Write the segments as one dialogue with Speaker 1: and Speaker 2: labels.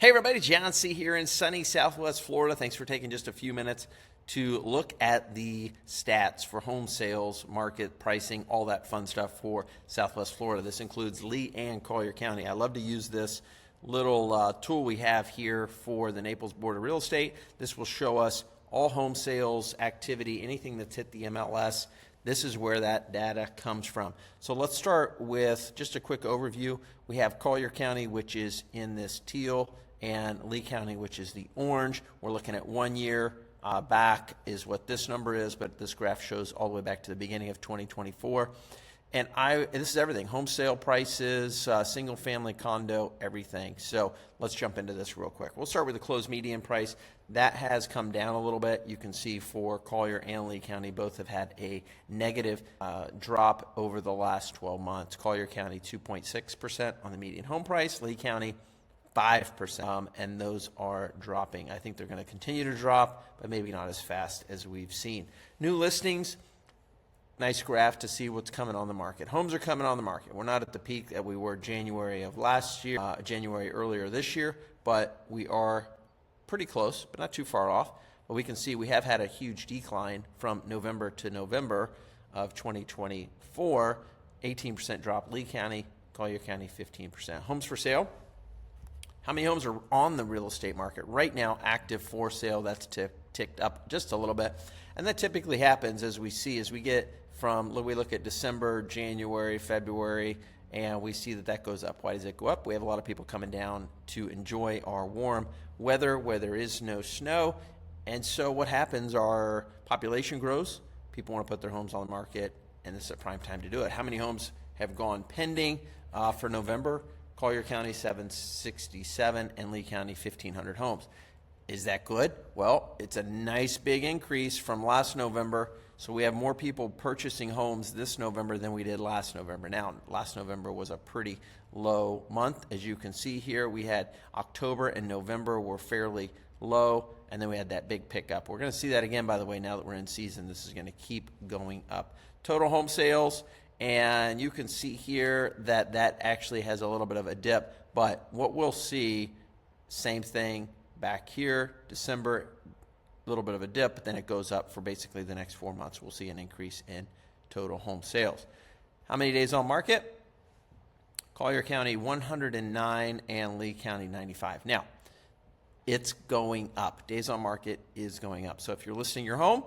Speaker 1: Hey everybody, John C. here in sunny Southwest Florida. Thanks for taking just a few minutes to look at the stats for home sales, market pricing, all that fun stuff for Southwest Florida. This includes Lee and Collier County. I love to use this little tool we have here for the Naples Board of Real Estate. This will show us all home sales activity, anything that's hit the MLS. This is where that data comes from. So let's start with just a quick overview. We have Collier County, which is in this teal, and Lee County, which is the orange. We're looking at 1 year back is what this number is, but this graph shows all the way back to the beginning of 2024. And this is everything, home sale prices, single family condo, everything. So let's jump into this real quick. We'll start with the closed median price. That has come down a little bit. You can see for Collier and Lee County, both have had a negative drop over the last 12 months. Collier County 2.6% on the median home price, Lee County 5%, and those are dropping. I think they're going to continue to drop, but maybe not as fast as we've seen. New listings, nice graph to see what's coming on the market. Homes are coming on the market. We're not at the peak that we were January of last year, January earlier this year, but we are pretty close, but not too far off. But we can see we have had a huge decline from November to November of 2024, 18% drop Lee County, Collier County 15%. Homes for sale. How many homes are on the real estate market right now, active for sale? That's ticked up just a little bit. And that typically happens as we get from, we look at December, January, February, and we see that goes up. Why does it go up? We have a lot of people coming down to enjoy our warm weather where there is no snow. And so what happens, our population grows, people want to put their homes on the market, and this is a prime time to do it. How many homes have gone pending for November? Collier County 767 and Lee County 1,500 homes. Is that good? Well, it's a nice big increase from last November. So we have more people purchasing homes this November than we did last November. Now, last November was a pretty low month. As you can see here, we had October and November were fairly low, and then we had that big pickup. We're going to see that again, by the way, now that we're in season. This is going to keep going up. Total home sales. And you can see here that actually has a little bit of a dip. But what we'll see, same thing back here, December, a little bit of a dip, but then it goes up for basically the next 4 months. We'll see an increase in total home sales. How many days on market? Collier County 109 and Lee County 95. Now, it's going up. Days on market is going up. So if you're listing your home,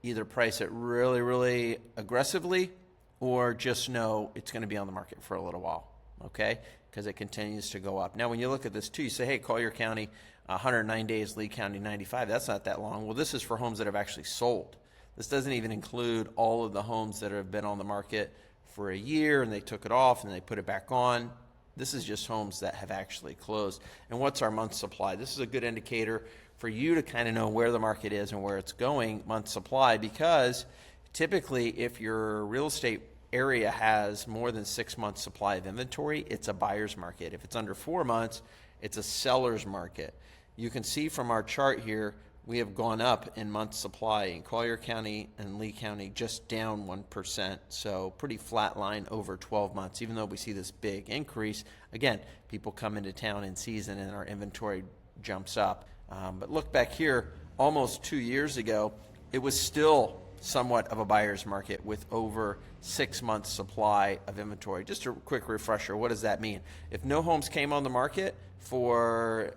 Speaker 1: either price it really, really aggressively, or just know it's going to be on the market for a little while, okay? Because it continues to go up. Now, when you look at this too, you say, hey, Collier County, 109 days, Lee County, 95. That's not that long. Well, this is for homes that have actually sold. This doesn't even include all of the homes that have been on the market for a year, and they took it off, and they put it back on. This is just homes that have actually closed. And what's our month supply? This is a good indicator for you to kind of know where the market is and where it's going, month supply, because typically if your real estate area has more than 6 months supply of inventory, it's a buyer's market. If it's under 4 months, it's a seller's market. You can see from our chart here, we have gone up in month supply in Collier County and Lee County, just down 1%. So pretty flat line over 12 months, even though we see this big increase. Again, people come into town in season and our inventory jumps up. But look back here, almost 2 years ago, it was still somewhat of a buyer's market with over 6 months supply of inventory. Just a quick refresher, what does that mean? If no homes came on the market for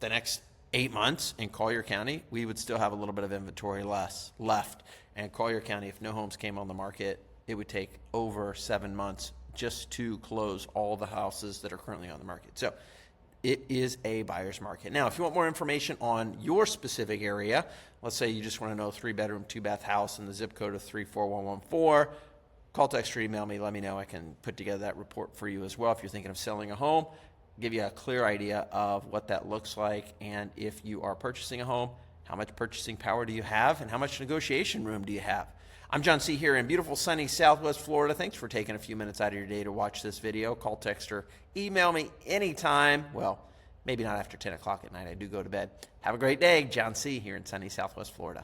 Speaker 1: the next 8 months in Collier County, we would still have a little bit of inventory left. And Collier County, if no homes came on the market, it would take over 7 months just to close all the houses that are currently on the market. So it is a buyer's market. Now, if you want more information on your specific area, let's say you just want to know a 3-bedroom, 2-bath house and the zip code of 34114, call, text, or email me. Let me know. I can put together that report for you as well. If you're thinking of selling a home, give you a clear idea of what that looks like. And if you are purchasing a home, how much purchasing power do you have and how much negotiation room do you have? I'm John C. here in beautiful, sunny Southwest Florida. Thanks for taking a few minutes out of your day to watch this video. Call, text, or email me anytime. Well, maybe not after 10 o'clock at night. I do go to bed. Have a great day. John C. here in sunny Southwest Florida.